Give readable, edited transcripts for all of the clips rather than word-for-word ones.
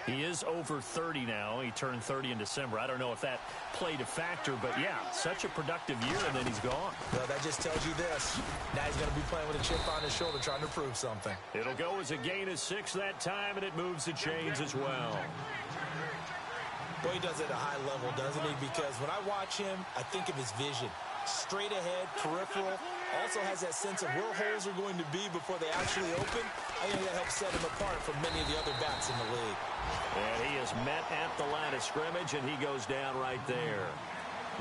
He is over 30 now. He turned 30 in December. I don't know if that played a factor, but yeah, such a productive year, and then he's gone. Well, that just tells you this. Now he's going to be playing with a chip on his shoulder trying to prove something. It'll go as a gain of 6 that time, and it moves the chains as well. Well, he does it at a high level, doesn't he? Because when I watch him, I think of his vision. Straight ahead, peripheral, also has that sense of where holes are going to be before they actually open. I think that helps set him apart from many of the other bats in the league. And he is met at the line of scrimmage, and he goes down right there.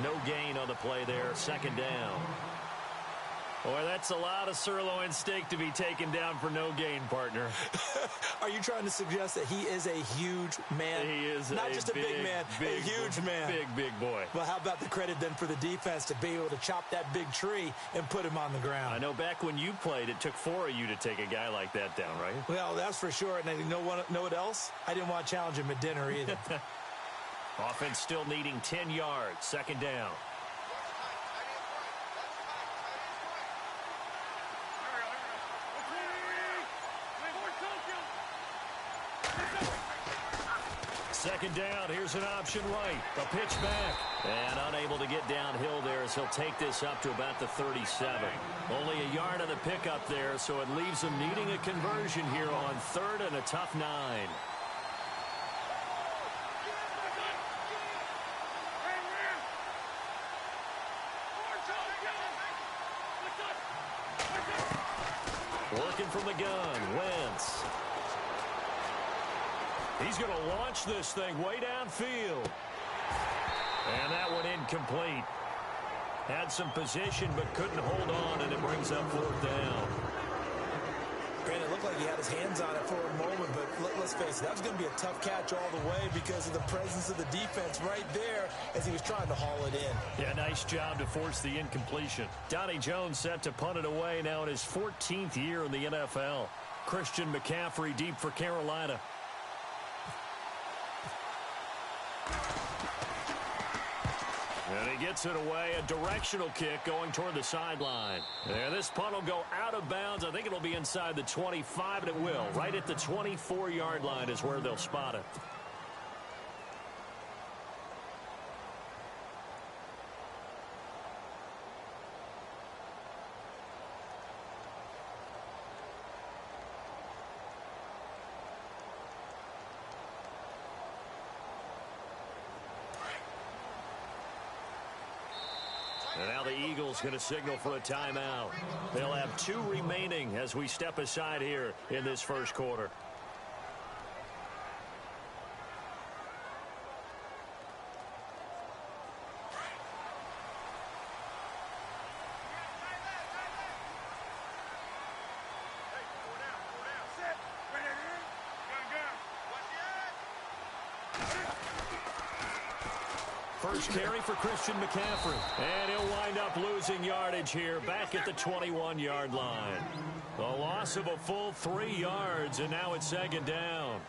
No gain on the play there, second down. Boy, that's a lot of sirloin steak to be taken down for no gain, partner. Are you trying to suggest that he is a huge man? He is not just a big man, a huge man. Big boy. Well, how about the credit then for the defense to be able to chop that big tree and put him on the ground? I know back when you played, it took 4 of you to take a guy like that down, right? Well, that's for sure. And you know what else? I didn't want to challenge him at dinner either. Offense still needing 10 yards, second down. Second down, here's an option right. A pitch back. And unable to get downhill there as he'll take this up to about the 37. Only a yard on the pickup there, so it leaves him needing a conversion here on 3rd and a tough 9. Working from the gun, Wentz. He's going to launch this thing way downfield. And that one incomplete. Had some position but couldn't hold on, and it brings up 4th down. Granted, it looked like he had his hands on it for a moment, but let's face it, that was going to be a tough catch all the way because of the presence of the defense right there as he was trying to haul it in. Yeah, nice job to force the incompletion. Donnie Jones set to punt it away now in his 14th year in the NFL. Christian McCaffrey deep for Carolina. And he gets it away, a directional kick going toward the sideline. And this punt will go out of bounds. I think it'll be inside the 25, and it will. Right at the 24-yard line is where they'll spot it. And now the Eagles going to signal for a timeout. They'll have 2 remaining as we step aside here in this first quarter. First carry for Christian McCaffrey. And he'll wind up losing yardage here back at the 21-yard line. The loss of a full 3 yards, and now it's second down.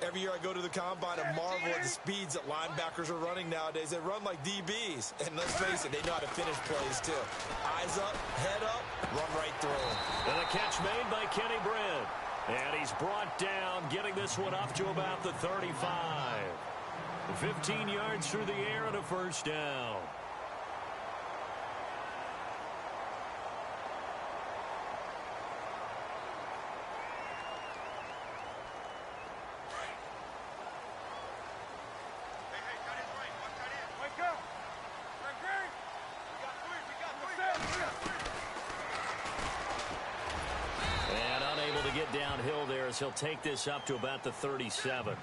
Every year I go to the combine and marvel at the speeds that linebackers are running nowadays. They run like DBs. And let's face it, they know how to finish plays too. Eyes up, head up, run right through them. And a catch made by Kenny Britt. And he's brought down, getting this one up to about the 35. 15 yards through the air and a first down. Downhill there as he'll take this up to about the 37.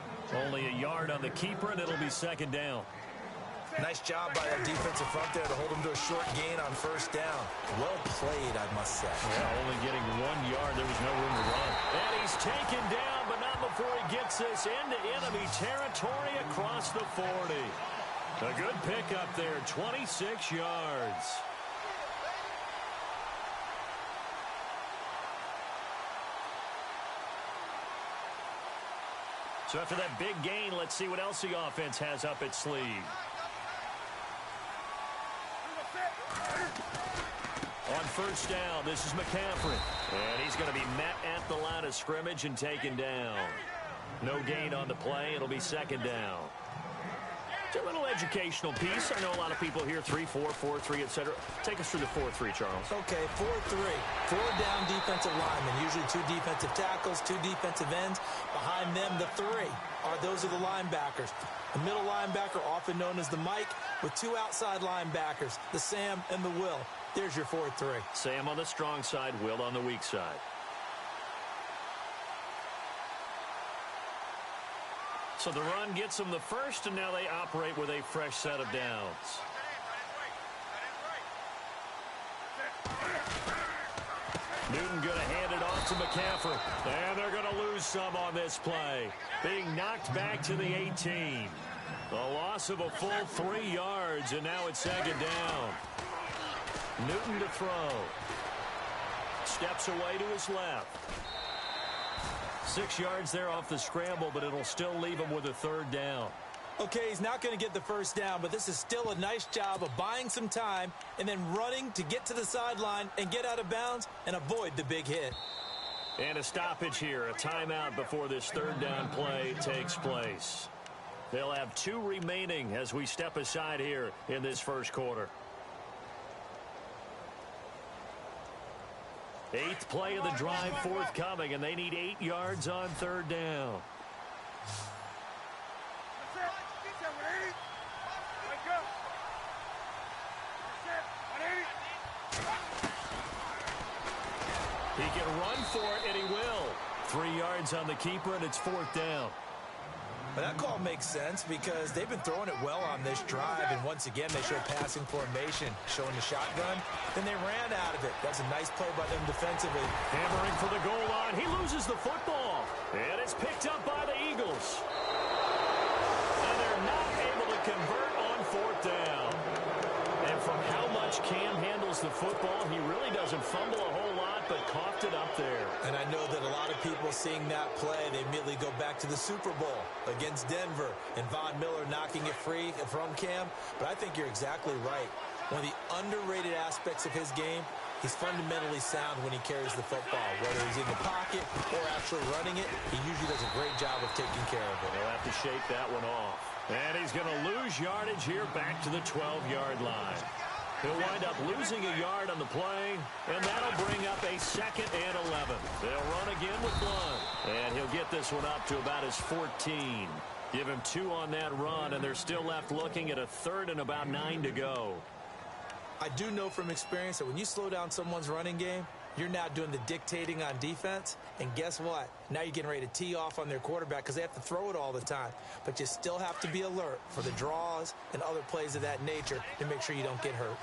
Only a yard on the keeper, and it'll be second down. Nice job by that defensive front there to hold him to a short gain on first down. Well played, I must say. Yeah, only getting 1 yard. There was no room to run. And he's taken down, but not before he gets this into enemy territory across the 40. A good pickup there, 26 yards. So after that big gain, let's see what else the offense has up its sleeve. On first down, this is McCaffrey. And he's going to be met at the line of scrimmage and taken down. No gain on the play. It'll be second down. It's a little educational piece. I know a lot of people here, 3-4, 4-3, etc. Take us through the 4-3, Charles. Okay, 4-3. 4 down defensive linemen, usually 2 defensive tackles, 2 defensive ends. Behind them, the 3 those are the linebackers. The middle linebacker, often known as the Mike, with 2 outside linebackers, the Sam and the Will. There's your 4-3. Sam on the strong side, Will on the weak side. So the run gets them the first, and now they operate with a fresh set of downs. Newton going to hand it off to McCaffrey. And they're going to lose some on this play. Being knocked back to the 18. A loss of a full 3 yards, and now it's second down. Newton to throw. Steps away to his left. 6 yards there off the scramble, but it'll still leave him with a third down. Okay, he's not going to get the first down, but this is still a nice job of buying some time and then running to get to the sideline and get out of bounds and avoid the big hit. And a stoppage here, a timeout before this third down play takes place. They'll have 2 remaining as we step aside here in this first quarter. 8th play of the drive forthcoming, and they need 8 yards on third down. He can run for it, and he will. 3 yards on the keeper, and it's 4th down. But that call makes sense because they've been throwing it well on this drive, and once again they show passing formation, showing the shotgun. Then they ran out of it. That's a nice play by them defensively. Hammering for the goal line. He loses the football, and it's picked up by the Eagles. And they're not able to convert on 4th down. And from how much Cam handles the football, he really doesn't fumble a whole lot, but coughed it up there. And I know that a lot of people seeing that play, they immediately go back to the Super Bowl against Denver and Von Miller knocking it free from Cam. But I think you're exactly right. One of the underrated aspects of his game, he's fundamentally sound when he carries the football. Whether he's in the pocket or actually running it, he usually does a great job of taking care of it. They'll have to shake that one off. And he's going to lose yardage here back to the 12-yard line. He'll wind up losing a yard on the play, and that'll bring up a 2nd and 11. They'll run again with Blunt, and he'll get this one up to about his 14. Give him 2 on that run, and they're still left looking at a 3rd and about 9 to go. I do know from experience that when you slow down someone's running game, you're now doing the dictating on defense. And guess what? Now you're getting ready to tee off on their quarterback because they have to throw it all the time. But you still have to be alert for the draws and other plays of that nature to make sure you don't get hurt.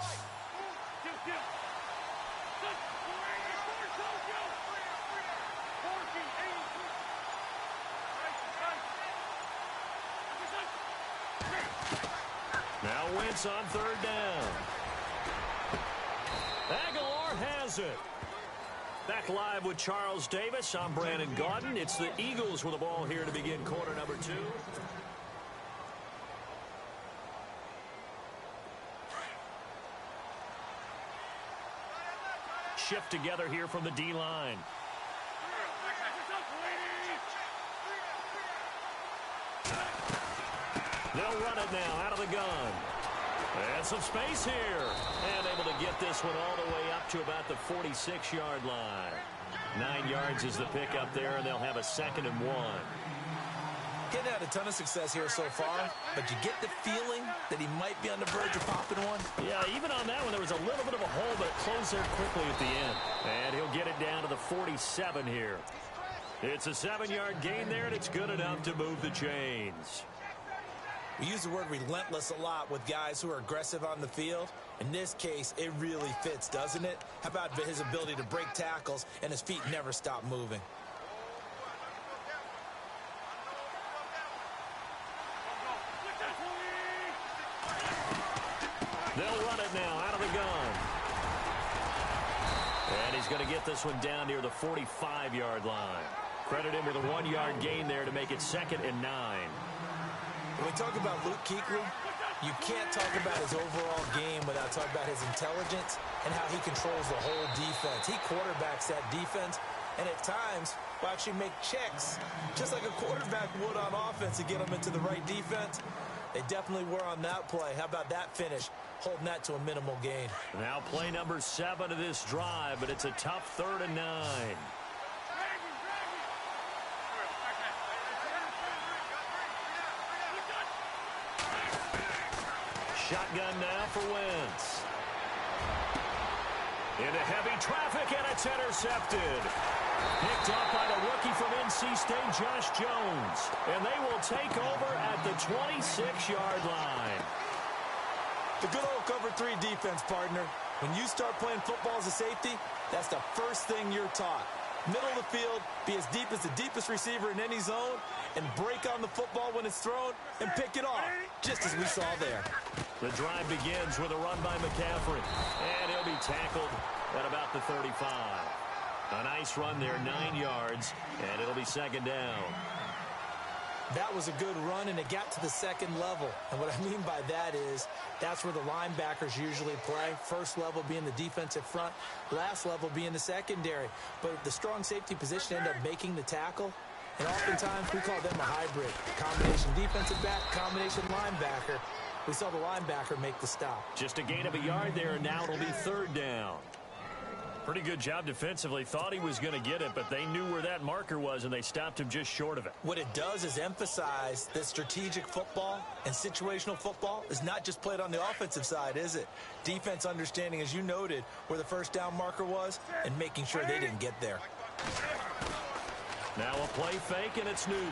Now Wentz on 3rd down. Aguilar has it. Back live with Charles Davis. I'm Brandon Gaudin. It's the Eagles with the ball here to begin quarter number 2. Shift together here from the D-line. They'll run it now out of the gun. And some space here. And able to get this one all the way up to about the 46-yard line. 9 yards is the pickup there, and they'll have a 2nd and 1. Getting had a ton of success here so far, but you get the feeling that he might be on the verge of popping one. Yeah, even on that one, there was a little bit of a hole, but it closed there quickly at the end. And he'll get it down to the 47 here. It's a 7-yard gain there, and it's good enough to move the chains. We use the word relentless a lot with guys who are aggressive on the field. In this case, it really fits, doesn't it? How about his ability to break tackles and his feet never stop moving? They'll run it now out of the gun. And he's going to get this one down near the 45-yard line. Credit him with a 1-yard gain there to make it 2nd and 9. When we talk about Luke Kuechly, you can't talk about his overall game without talking about his intelligence and how he controls the whole defense. He quarterbacks that defense and at times will actually make checks, just like a quarterback would on offense to get them into the right defense. They definitely were on that play. How about that finish? Holding that to a minimal gain. Now play number 7 of this drive, but it's a tough 3rd and 9. Shotgun now for Wentz. Into heavy traffic, and it's intercepted. Picked up by the rookie from NC State, Josh Jones. And they will take over at the 26-yard line. The good old cover 3 defense, partner. When you start playing football as a safety, that's the first thing you're taught. Middle of the field, be as deep as the deepest receiver in any zone, and break on the football when it's thrown and pick it off, just as we saw there. The drive begins with a run by McCaffrey, and he'll be tackled at about the 35. A nice run there, 9 yards, and it'll be 2nd down. That was a good run, and it got to the second level. And what I mean by that is that's where the linebackers usually play. First level being the defensive front, last level being the secondary. But the strong safety position ended up making the tackle. And oftentimes we call them a hybrid. Combination defensive back, combination linebacker. We saw the linebacker make the stop. Just a gain of a yard there, and now it'll be 3rd down. Pretty good job defensively. Thought he was going to get it, but they knew where that marker was, and they stopped him just short of it. What it does is emphasize that strategic football and situational football is not just played on the offensive side, is it? Defense understanding, as you noted, where the first down marker was and making sure they didn't get there. Now a play fake, and it's Newton.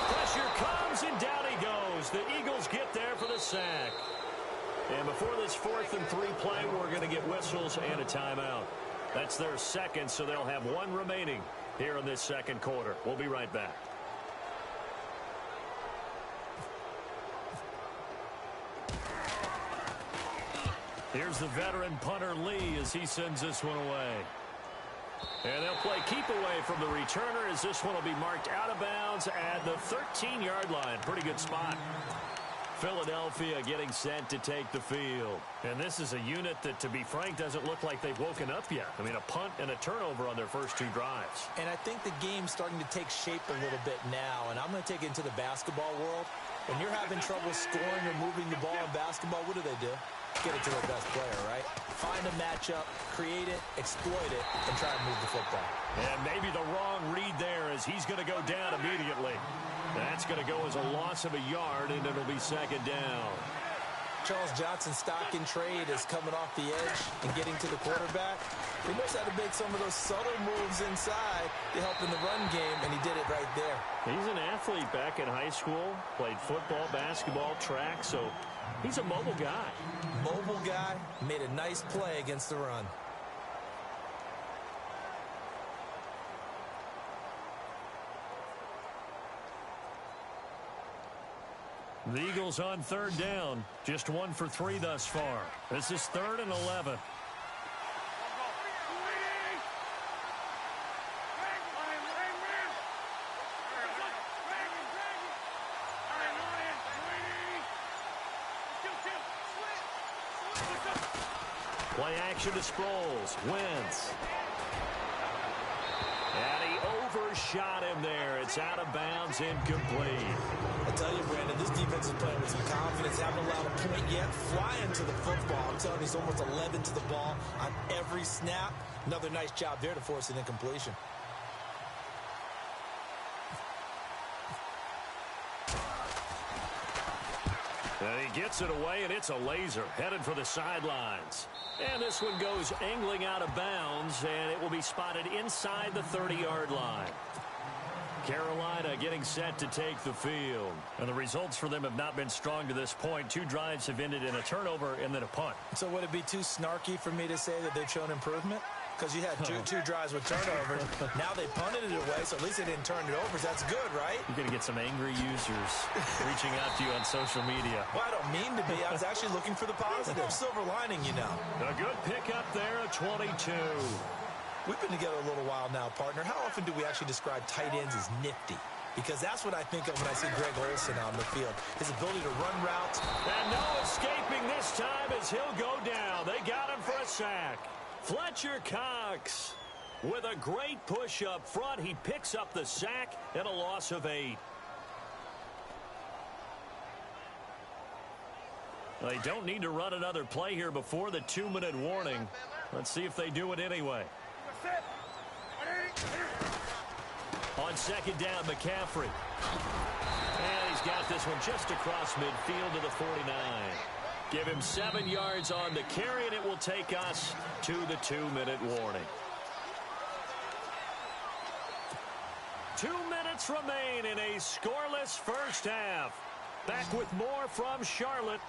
Pressure comes, and down he goes. The Eagles get there for the sack. And before this 4th and 3 play, we're going to get whistles and a timeout. That's their second, so they'll have 1 remaining here in this second quarter. We'll be right back. Here's the veteran punter Lee as he sends this one away. And they'll play keep away from the returner as this one will be marked out of bounds at the 13-yard line. Pretty good spot. Philadelphia getting set to take the field. And this is a unit that, to be frank, doesn't look like they've woken up yet. I mean, a punt and a turnover on their first 2 drives. And I think the game's starting to take shape a little bit now. And I'm going to take it into the basketball world. When you're having trouble scoring or moving the ball in basketball, what do? Get it to their best player, right? Find a matchup, create it, exploit it, and try and move the football. And maybe the wrong read there as he's going to go down immediately. That's going to go as a loss of a yard, and it'll be 2nd down. Charles Johnson's stock in trade is coming off the edge and getting to the quarterback. He knows how to make some of those subtle moves inside to help in the run game, and he did it right there. He's an athlete back in high school, played football, basketball, track, so he's a mobile guy. Mobile guy, made a nice play against the run. The Eagles on 3rd down. Just 1 for 3 thus far. This is 3rd and 11. Play action to Sproles. Wentz. And he overshot him there. It's out of bounds, incomplete. I tell you, Brandon, this defense is playing with some confidence. Haven't allowed a point yet. Flying to the football. I'm telling you, he's almost 11 to the ball on every snap. Another nice job there to force an incompletion. And he gets it away, and it's a laser headed for the sidelines. And this one goes angling out of bounds, and it will be spotted inside the 30-yard line. Carolina getting set to take the field. And the results for them have not been strong to this point. 2 drives have ended in a turnover and then a punt. So would it be too snarky for me to say that they've shown improvement? Because you had two drives with turnovers. Now they punted it away, so at least they didn't turn it over. So that's good, right? You're going to get some angry users reaching out to you on social media. Well, I don't mean to be. I was actually looking for the positive. Silver lining, you know. A good pickup there at 22. We've been together a little while now, partner. How often do we actually describe tight ends as nifty? Because that's what I think of when I see Greg Olsen on the field. His ability to run routes. And no escaping this time as he'll go down. They got him for a sack. Fletcher Cox. With a great push up front, he picks up the sack and a loss of 8. They don't need to run another play here before the 2-minute warning. Let's see if they do it anyway. On second down, McCaffrey. And he's got this one just across midfield to the 49. Give him 7 yards on the carry, and it will take us to the 2-minute warning. 2 minutes remain in a scoreless first half. Back with more from Charlotte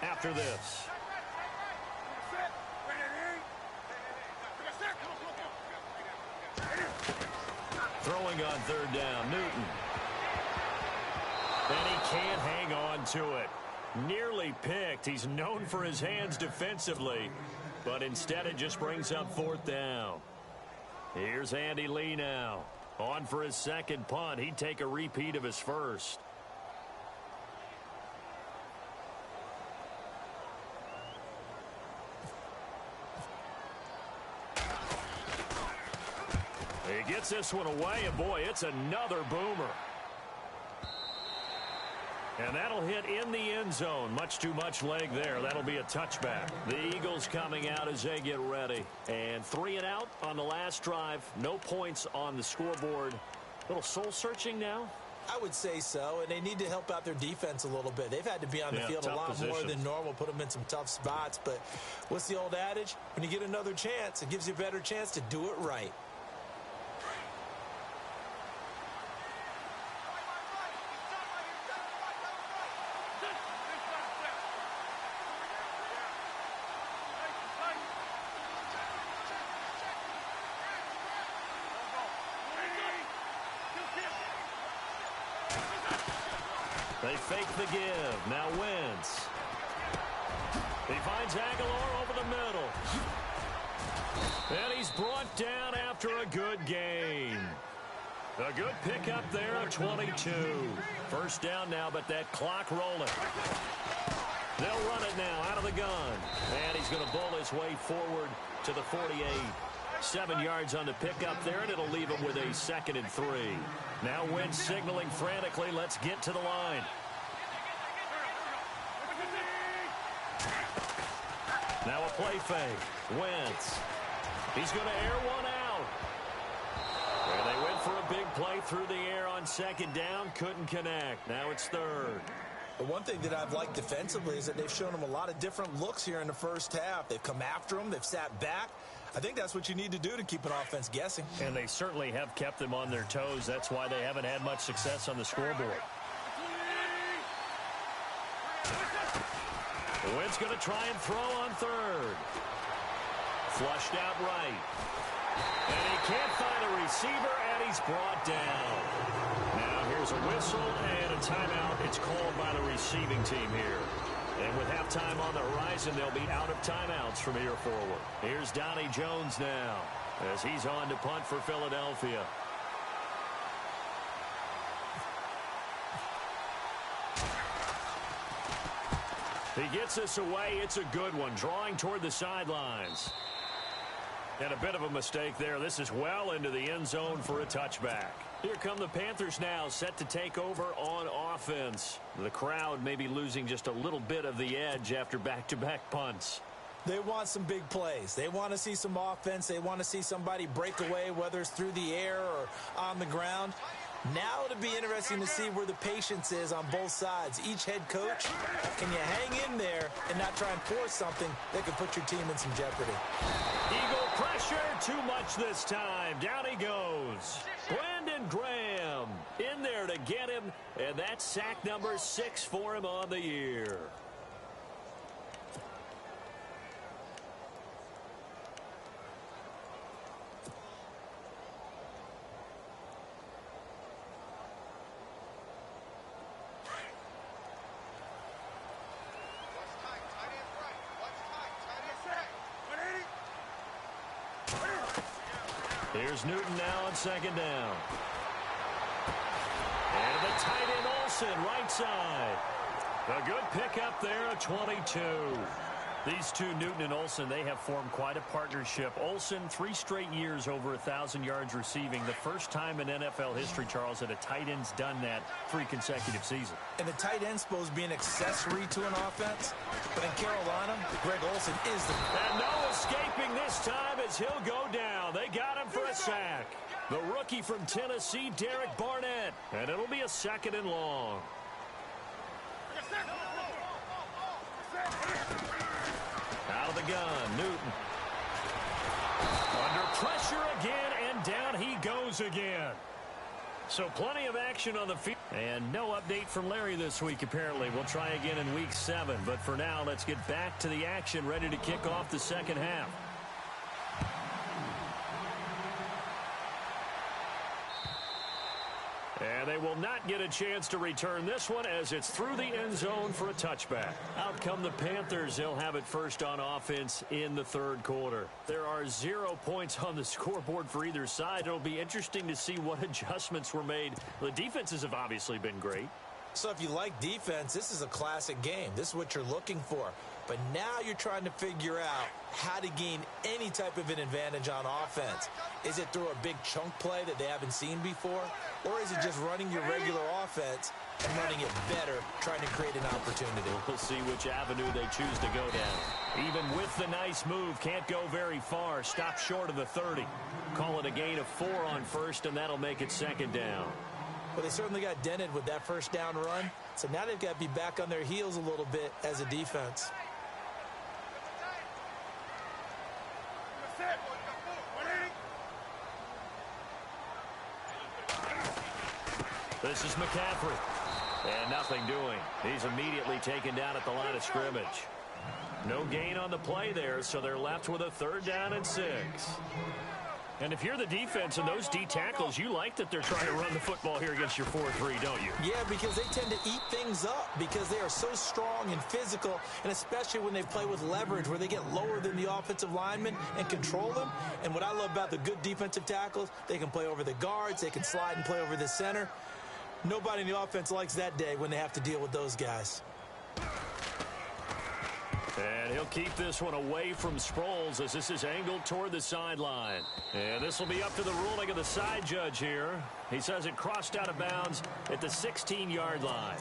after this. Throwing on third down, Newton. And he can't hang on to it. Nearly picked. He's known for his hands defensively, but instead it just brings up fourth down. Here's Andy Lee now. On for his second punt. He'd take a repeat of his first. He gets this one away, and boy, it's another boomer. And that'll hit in the end zone. Much too much leg there. That'll be a touchback. The Eagles coming out as they get ready. And 3 and out on the last drive. No points on the scoreboard. A little soul-searching now? I would say so, and they need to help out their defense a little bit. They've had to be on the field a lot more than normal, put them in some tough spots. But what's the old adage? When you get another chance, it gives you a better chance to do it right. They fake the give. Now Wentz. He finds Aguilar over the middle. And he's brought down after a good gain. A good pickup there at 22. First down now, but that clock rolling. They'll run it now out of the gun. And he's going to bull his way forward to the 48. 7 yards on the pickup there, and it'll leave him with a 2nd and 3. Now Wentz signaling frantically, let's get to the line. Now a play fake. Wentz. He's going to air one out. And they went for a big play through the air on second down. Couldn't connect. Now it's third. The one thing that I've liked defensively is that they've shown them a lot of different looks here in the first half. They've come after them. They've sat back. I think that's what you need to do to keep an offense guessing. And they certainly have kept them on their toes. That's why they haven't had much success on the scoreboard. Wentz going to try and throw on third. Flushed out right. And he can't find a receiver, and he's brought down. Now here's a whistle and a timeout. It's called by the receiving team here. And with halftime on the horizon, they'll be out of timeouts from here forward. Here's Donnie Jones now as he's on to punt for Philadelphia. He gets this away. It's a good one, drawing toward the sidelines. And a bit of a mistake there. This is well into the end zone for a touchback. Here come the Panthers now, set to take over on offense. The crowd may be losing just a little bit of the edge after back-to-back punts. They want some big plays. They want to see some offense. They want to see somebody break away, whether it's through the air or on the ground. Now it'll be interesting to see where the patience is on both sides. Each head coach, can you hang in there and not try and force something that could put your team in some jeopardy? Eagle pressure, too much this time. Down he goes. Brandon Graham in there to get him, and that's sack number 6 for him on the year. Here's Newton now on second down. And the tight end Olsen, right side. A good pickup there at 22. These two, Newton and Olsen, they have formed quite a partnership. Olsen, 3 straight years over 1,000 yards receiving. The first time in NFL history, Charles, that a tight end's done that 3 consecutive seasons. And the tight end's supposed to be an accessory to an offense. But in Carolina, Greg Olsen is the... And no escaping this time as he'll go down. They got him for a sack. The rookie from Tennessee, Derek Barnett. And it'll be a 2nd and long. Out of the gun, Newton. Under pressure again, and down he goes again. So plenty of action on the field. And no update from Larry this week, apparently. We'll try again in week 7. But for now, let's get back to the action, ready to kick off the second half. And they will not get a chance to return this one as it's through the end zone for a touchback. Out come the Panthers. They'll have it first on offense in the 3rd quarter. There are 0 points on the scoreboard for either side. It'll be interesting to see what adjustments were made. The defenses have obviously been great. So if you like defense, this is a classic game. This is what you're looking for. But now you're trying to figure out how to gain any type of an advantage on offense. Is it through a big chunk play that they haven't seen before? Or is it just running your regular offense and running it better, trying to create an opportunity? We'll see which avenue they choose to go down. Even with the nice move, can't go very far. Stop short of the 30. Call it a gain of 4 on first, and that'll make it 2nd down. Well, they certainly got dented with that first down run. So now they've got to be back on their heels a little bit as a defense. This is McCaffrey. And nothing doing. He's immediately taken down at the line of scrimmage. No gain on the play there, so they're left with a 3rd down and 6. And if you're the defense and those D tackles, you like that they're trying to run the football here against your 4-3, don't you? Yeah, because they tend to eat things up because they are so strong and physical, and especially when they play with leverage where they get lower than the offensive linemen and control them. And what I love about the good defensive tackles, they can play over the guards, they can slide and play over the center. Nobody in the offense likes that day when they have to deal with those guys. And he'll keep this one away from Sproles as this is angled toward the sideline. And this will be up to the ruling of the side judge here. He says it crossed out of bounds at the 16-yard line.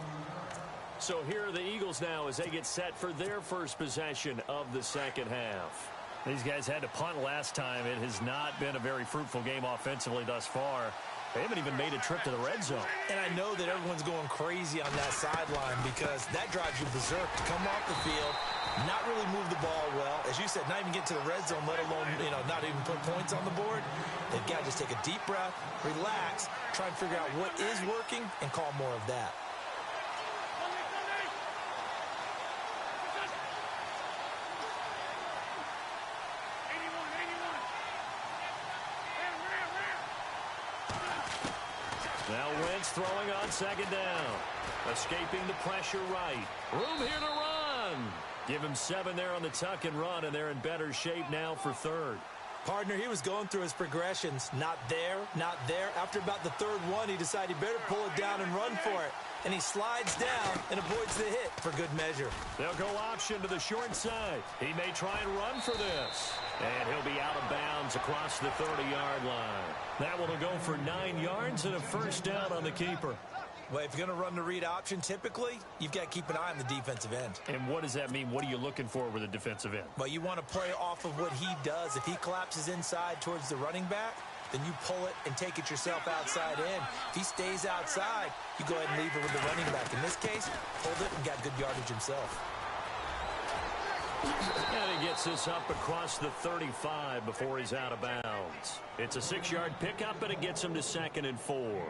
So here are the Eagles now as they get set for their first possession of the second half. These guys had to punt last time. It has not been a very fruitful game offensively thus far. They haven't even made a trip to the red zone. And I know that everyone's going crazy on that sideline because that drives you berserk to come off the field, not really move the ball well. As you said, not even get to the red zone, let alone, not even put points on the board. They've got to just take a deep breath, relax, try and figure out what is working, and call more of that. Now Wentz throwing on 2nd down. Escaping the pressure right. Room here to run. Give him 7 there on the tuck and run, and they're in better shape now for 3rd. Partner, he was going through his progressions. Not there, not there. After about the 3rd one, he decided he better pull it down and run for it. And he slides down and avoids the hit for good measure. They'll go option to the short side. He may try and run for this. And he'll be out of bounds across the 30-yard line. That one will go for 9 yards and a 1st down on the keeper. Well, if you're going to run the read option, typically, you've got to keep an eye on the defensive end. And what does that mean? What are you looking for with a defensive end? Well, you want to play off of what he does. If he collapses inside towards the running back, then you pull it and take it yourself outside in. If he stays outside, you go ahead and leave it with the running back. In this case, pulled it and got good yardage himself. And he gets this up across the 35 before he's out of bounds. It's a 6-yard pickup, and it gets him to 2nd and 4.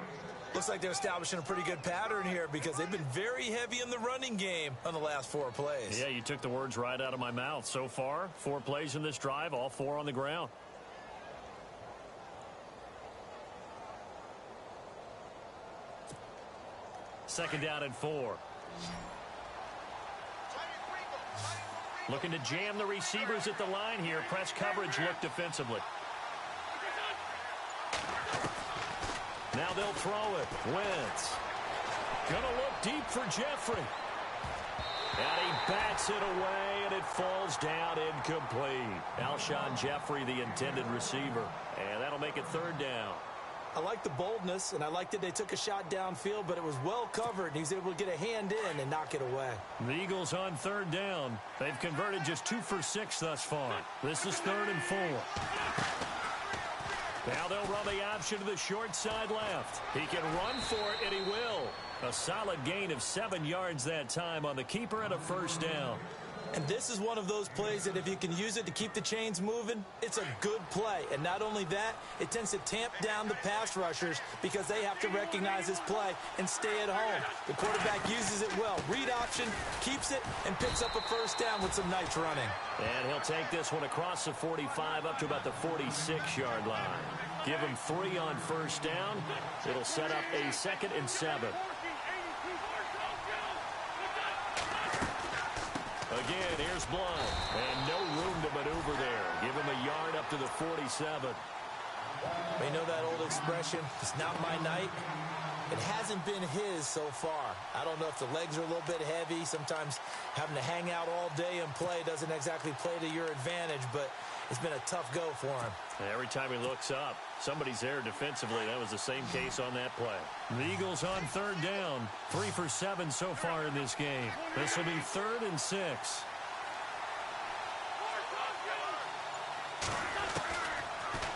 Looks like they're establishing a pretty good pattern here because they've been very heavy in the running game on the last 4 plays. Yeah, you took the words right out of my mouth. So far, 4 plays in this drive, all 4 on the ground. Second down and 4. Looking to jam the receivers at the line here. Press coverage look defensively. Now they'll throw it. Wentz. Gonna look deep for Jeffrey. And he bats it away, and it falls down incomplete. Alshon Jeffrey, the intended receiver. And that'll make it third down. I like the boldness, and I like that they took a shot downfield, but it was well covered, and he's able to get a hand in and knock it away. The Eagles on third down. They've converted just 2 for 6 thus far. This is 3rd and 4. Now they'll run the option to the short side left. He can run for it, and he will. A solid gain of 7 yards that time on the keeper and a first down. And this is one of those plays that if you can use it to keep the chains moving, it's a good play. And not only that, it tends to tamp down the pass rushers because they have to recognize this play and stay at home. The quarterback uses it well. Read option, keeps it, and picks up a first down with some nice running. And he'll take this one across the 45 up to about the 46-yard line. Give him 3 on first down. It'll set up a 2nd and 7. Again, here's Blunt. And no room to maneuver there. Give him a yard up to the 47. We know that old expression, it's not my night. It hasn't been his so far. I don't know if the legs are a little bit heavy. Sometimes having to hang out all day and play doesn't exactly play to your advantage, but it's been a tough go for him. Every time he looks up, somebody's there defensively. That was the same case on that play. The Eagles on third down. 3 for 7 so far in this game. This will be 3rd and 6.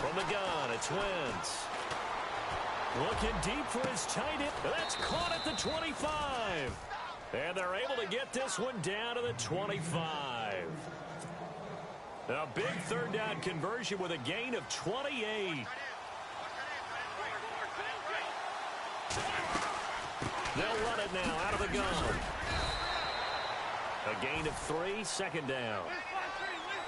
From the gun, it's Wentz. Looking deep for his tight end. That's caught at the 25. And they're able to get this one down to the 25. A big third down conversion with a gain of 28. They'll run it now out of the gun. A gain of 3, 2nd down.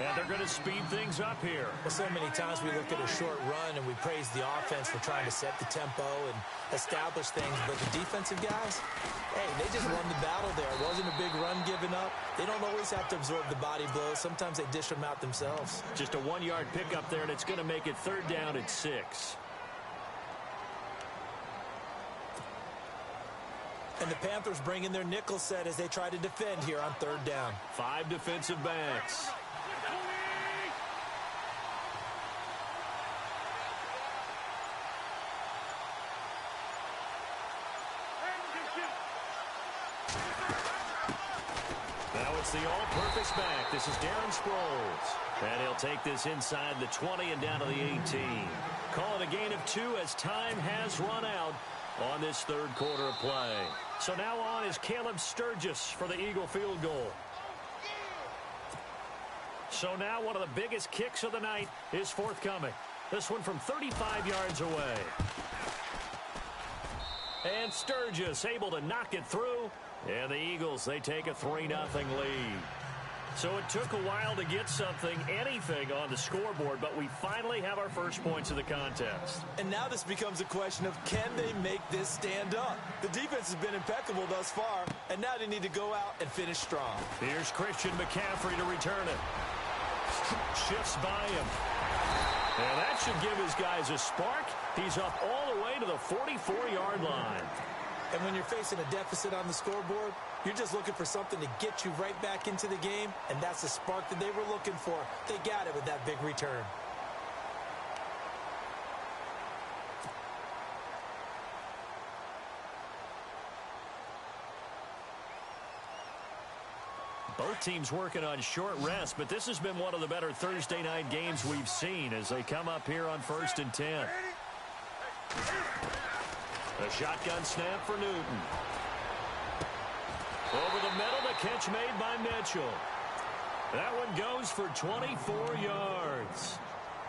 And they're going to speed things up here. Well, so many times we look at a short run and we praise the offense for trying to set the tempo and establish things. But the defensive guys, hey, they just won the battle there. It wasn't a big run given up. They don't always have to absorb the body blows. Sometimes they dish them out themselves. Just a 1-yard pickup there, and it's going to make it third down at 6. And the Panthers bring in their nickel set as they try to defend here on third down. 5 defensive backs. It's the all-purpose back. This is Darren Sproles. And he'll take this inside the 20 and down to the 18. Call it a gain of 2 as time has run out on this third quarter of play. So now on is Caleb Sturgis for the Eagle field goal. So now one of the biggest kicks of the night is forthcoming. This one from 35 yards away. And Sturgis able to knock it through. And the Eagles, they take a 3-0 lead. So it took a while to get anything on the scoreboard, but we finally have our first points of the contest. And now this becomes a question of can they make this stand up? The defense has been impeccable thus far, and now they need to go out and finish strong. Here's Christian McCaffrey to return it. Shifts by him. And that should give his guys a spark. He's up all the way to the 44-yard line. And when you're facing a deficit on the scoreboard, you're just looking for something to get you right back into the game, and that's the spark that they were looking for. They got it with that big return. Both teams working on short rest, but this has been one of the better Thursday night games we've seen as they come up here on 1st and 10. A shotgun snap for Newton. Over the middle, the catch made by Mitchell. That one goes for 24 yards.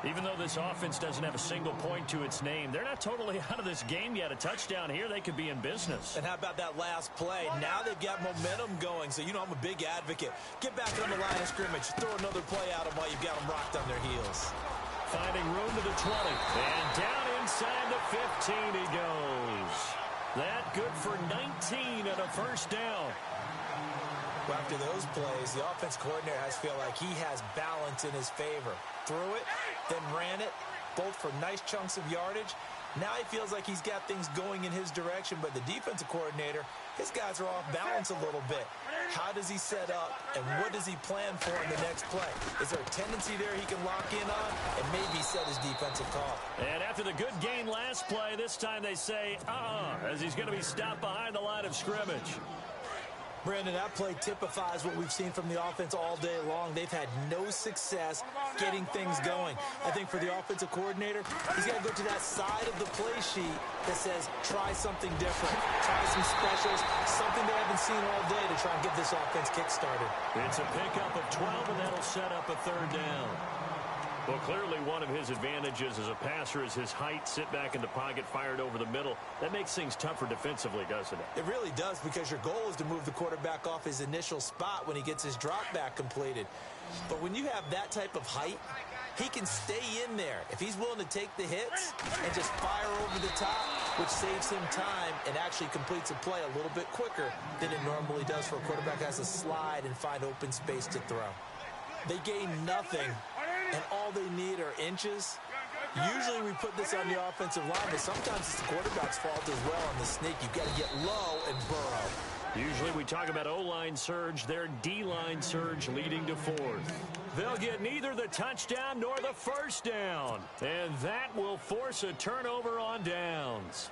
Even though this offense doesn't have a single point to its name, they're not totally out of this game yet. A touchdown here, they could be in business. And how about that last play? Now they've got momentum going, so you know I'm a big advocate. Get back on the line of scrimmage. Throw another play at them while you've got them rocked on their heels. Finding room to the 20. And down inside the 15 he goes. That good for 19 and a first down. Well, after those plays, the offense coordinator has feel like he has balance in his favor. Threw it, then ran it, both for nice chunks of yardage. Now he feels like he's got things going in his direction, but the defensive coordinator, his guys are off balance a little bit. How does he set up, and what does he plan for in the next play? Is there a tendency there he can lock in on and maybe set his defensive call? And after the good gain last play, this time they say, as he's going to be stopped behind the line of scrimmage. Brandon, that play typifies what we've seen from the offense all day long. They've had no success getting things going. I think for the offensive coordinator, he's got to go to that side of the play sheet that says, try something different, try some specials, something they haven't seen all day to try and get this offense kick-started. It's a pickup of 12, and that'll set up a third down. Well, clearly one of his advantages as a passer is his height, sit back in the pocket, fired over the middle. That makes things tougher defensively, doesn't it? It really does, because your goal is to move the quarterback off his initial spot when he gets his drop back completed. But when you have that type of height, he can stay in there. If he's willing to take the hits and just fire over the top, which saves him time and actually completes a play a little bit quicker than it normally does for a quarterback who has to slide and find open space to throw. They gain nothing, and all they need are inches. Usually we put this on the offensive line, but sometimes it's the quarterback's fault as well on the sneak. You've got to get low and burrow. Usually we talk about O-line surge, their D-line surge leading to fourth. They'll get neither the touchdown nor the first down, and that will force a turnover on downs.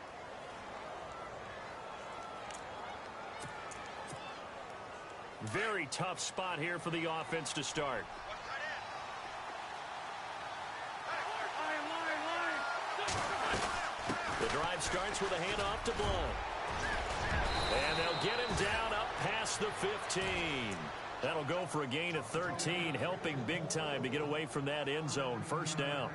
Very tough spot here for the offense to start. The drive starts with a handoff to Blount. And they'll get him down up past the 15. That'll go for a gain of 13, helping big time to get away from that end zone. First down.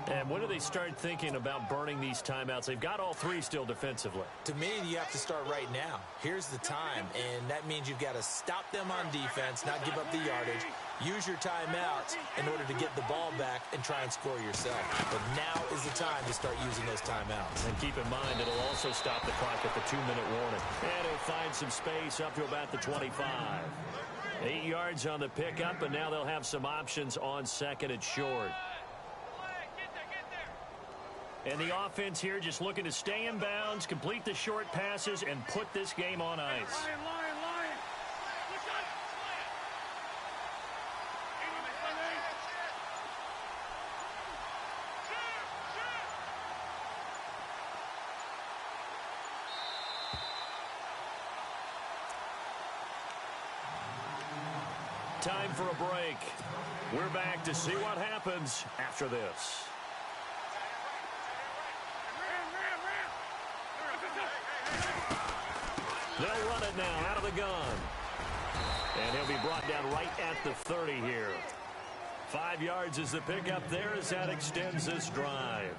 And when do they start thinking about burning these timeouts? They've got all three still defensively. To me, you have to start right now. Here's the time, and that means you've got to stop them on defense, not give up the yardage, use your timeouts in order to get the ball back and try and score yourself. But now is the time to start using those timeouts. And keep in mind, it'll also stop the clock at the 2-minute warning. And he'll find some space up to about the 25. 8 yards on the pickup, and now they'll have some options on second and short. And the offense here just looking to stay in bounds, complete the short passes, and put this game on ice. Time for a break. We're back to see what happens after this. They'll run it now out of the gun. And he'll be brought down right at the 30 here. 5 yards is the pickup there as that extends this drive.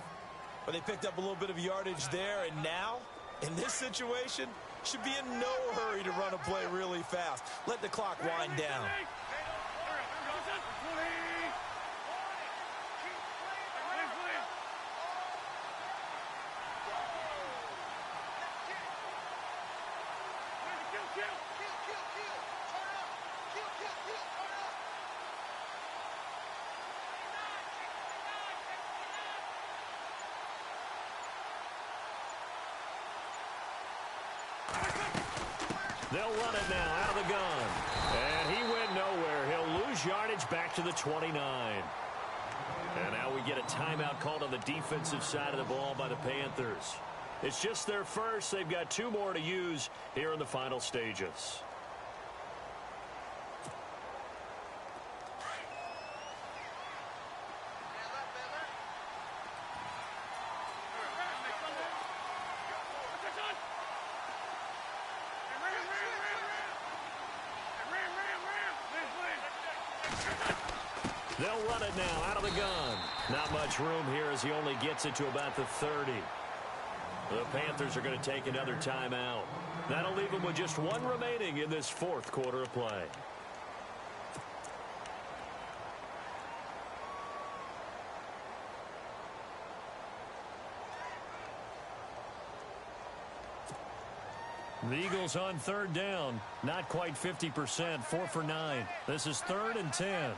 Well, they picked up a little bit of yardage there, and now, in this situation, should be in no hurry to run a play really fast. Let the clock wind down. They'll run it now out of the gun. And he went nowhere. He'll lose yardage back to the 29. And now we get a timeout called on the defensive side of the ball by the Panthers. It's just their first. They've got 2 more to use here in the final stages. They'll run it now out of the gun. Not much room here as he only gets it to about the 30. The Panthers are going to take another timeout. That'll leave them with just 1 remaining in this 4th quarter of play. The Eagles on 3rd down. Not quite 50%. 4 for 9. This is 3rd and 10.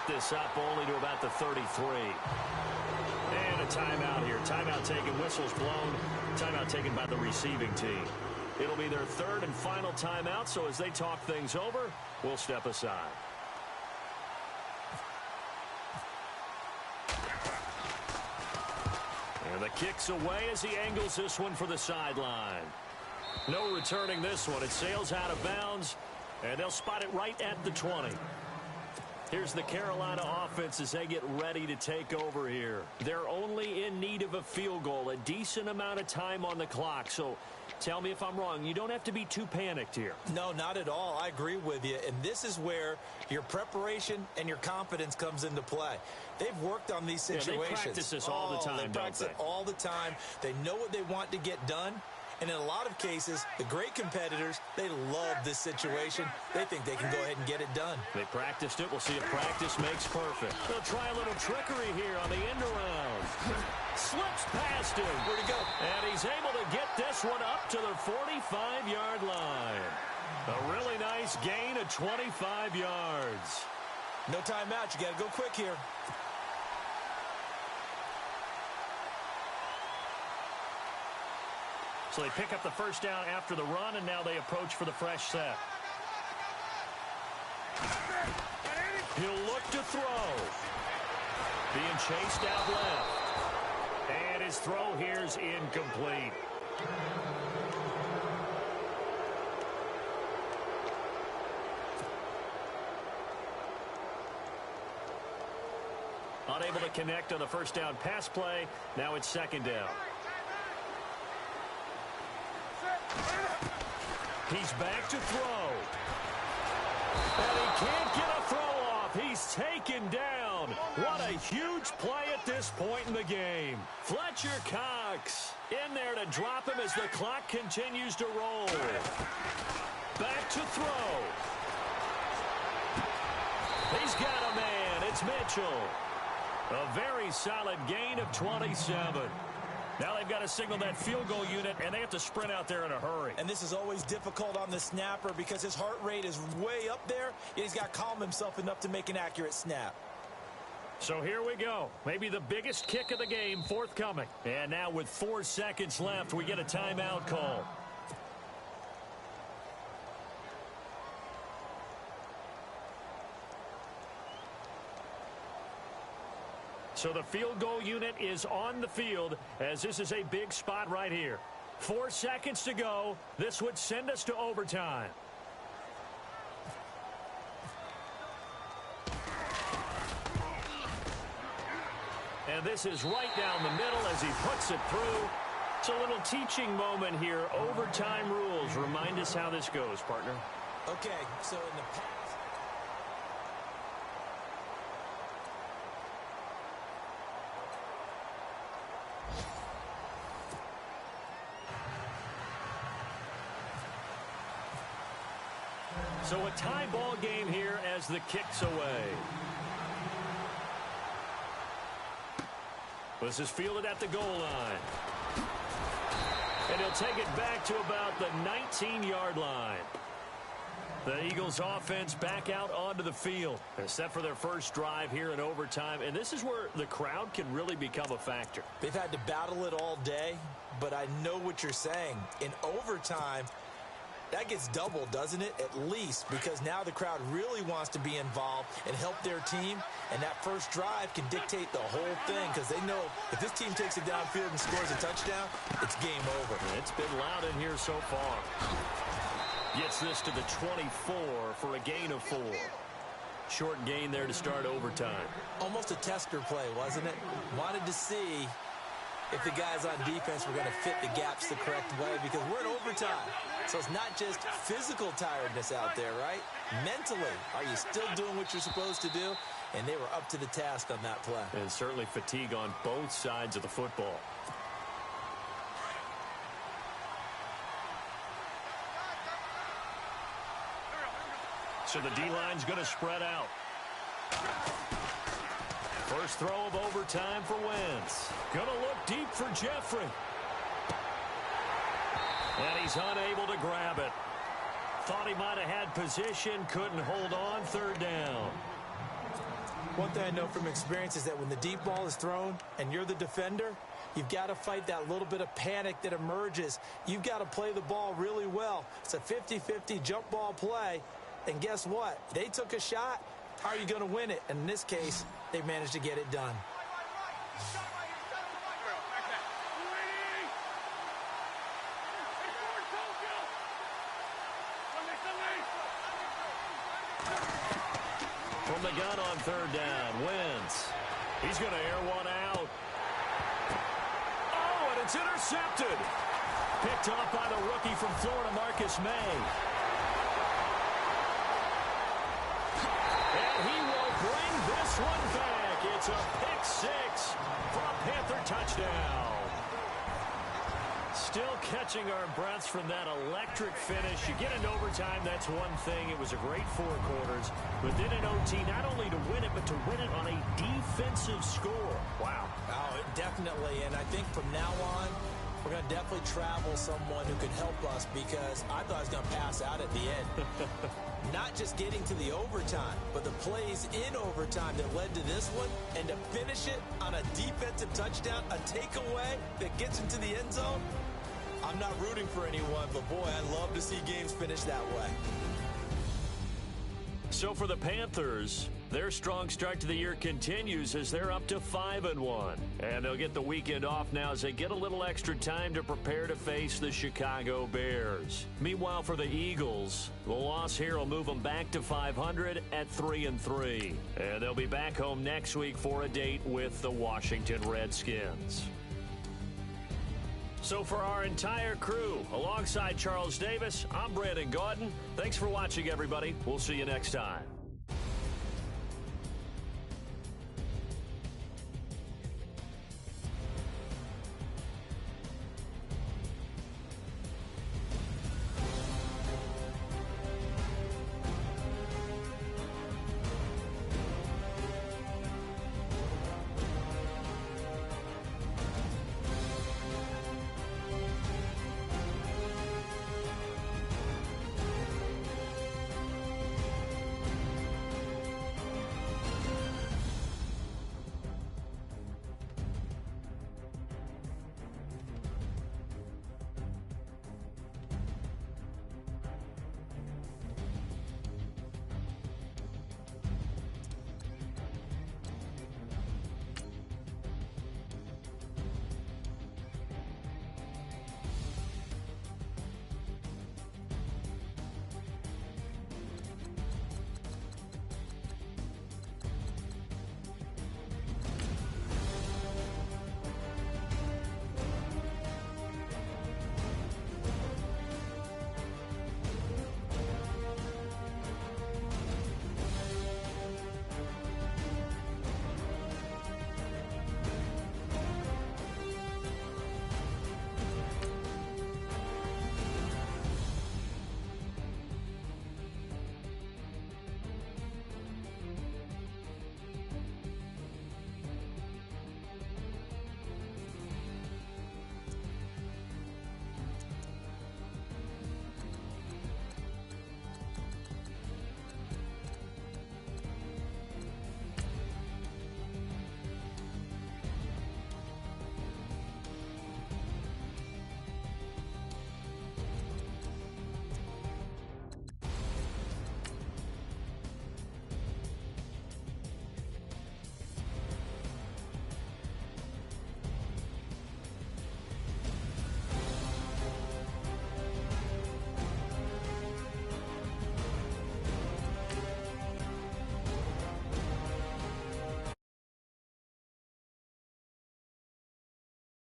get this up only to about the 33. And a timeout here. Timeout taken, whistles blown. Timeout taken by the receiving team. It'll be their third and final timeout, so as they talk things over, we'll step aside. And the kick's away as he angles this one for the sideline. No returning this one. It sails out of bounds, and they'll spot it right at the 20. Here's the Carolina offense as they get ready to take over here. They're only in need of a field goal, a decent amount of time on the clock. So tell me if I'm wrong. You don't have to be too panicked here. No, not at all. I agree with you. And this is where your preparation and your confidence comes into play. They've worked on these situations. They practice this all the time, They practice it all the time. They know what they want to get done. And in a lot of cases, the great competitors, they love this situation. They think they can go ahead and get it done. They practiced it. We'll see if practice makes perfect. They'll try a little trickery here on the end around. Slips past him. Where'd he go? And he's able to get this one up to the 45-yard line. A really nice gain of 25 yards. No timeout. You got to go quick here. So they pick up the first down after the run, and now they approach for the fresh set. He'll look to throw. Being chased out left. And his throw here's incomplete. Unable to connect on the first down pass play. Now it's second down. He's back to throw. And he can't get a throw off. He's taken down. What a huge play at this point in the game. Fletcher Cox in there to drop him as the clock continues to roll. Back to throw. He's got a man. It's Mitchell. A very solid gain of 27. Now they've got to signal that field goal unit, and they have to sprint out there in a hurry. And this is always difficult on the snapper because his heart rate is way up there, and he's got to calm himself enough to make an accurate snap. So here we go. Maybe the biggest kick of the game forthcoming. And now with 4 seconds left, we get a timeout call. So the field goal unit is on the field as this is a big spot right here. 4 seconds to go. This would send us to overtime. And this is right down the middle as he puts it through. It's a little teaching moment here. Overtime rules. Remind us how this goes, partner. Okay, so in the past. So a tie ball game here as the kick's away. This is fielded at the goal line. And he'll take it back to about the 19-yard line. The Eagles offense back out onto the field. They're set for their first drive here in overtime. And this is where the crowd can really become a factor. They've had to battle it all day, but I know what you're saying. In overtime, that gets doubled, doesn't it? At least, because now the crowd really wants to be involved and help their team. And that first drive can dictate the whole thing because they know if this team takes it downfield and scores a touchdown, it's game over. It's been loud in here so far. Gets this to the 24 for a gain of 4. Short gain there to start overtime. Almost a tester play, wasn't it? Wanted to see if the guys on defense were going to fit the gaps the correct way because we're in overtime. So it's not just physical tiredness out there, right? Mentally, are you still doing what you're supposed to do? And they were up to the task on that play. And certainly fatigue on both sides of the football. So the D-line's going to spread out. First throw of overtime for Wentz. Going to look deep for Jeffrey. And he's unable to grab it. Thought he might have had position, couldn't hold on, third down. One thing I know from experience is that when the deep ball is thrown and you're the defender, you've got to fight that little bit of panic that emerges. You've got to play the ball really well. It's a 50-50 jump ball play. And guess what? They took a shot. How are you going to win it? And in this case, they managed to get it done. From the gun on third down, Wentz. He's going to air one out. Oh, and it's intercepted. Picked off by the rookie from Florida, Marcus May. And he will bring this one back. It's a pick six for a Panther touchdown. Still catching our breaths from that electric finish. You get into overtime, that's one thing. It was a great 4 quarters. But then in OT, not only to win it, but to win it on a defensive score. Wow. Oh, definitely. And I think from now on, we're going to definitely travel someone who could help us, because I thought I was going to pass out at the end. Not just getting to the overtime, but the plays in overtime that led to this one, and to finish it on a defensive touchdown, a takeaway that gets into the end zone. I'm not rooting for anyone, but boy, I love to see games finish that way. So for the Panthers, their strong start to the year continues as they're up to 5-1. And they'll get the weekend off now as they get a little extra time to prepare to face the Chicago Bears. Meanwhile, for the Eagles, the loss here will move them back to 500 at 3-3. And they'll be back home next week for a date with the Washington Redskins. So for our entire crew, alongside Charles Davis, I'm Brandon Gaudin. Thanks for watching, everybody. We'll see you next time.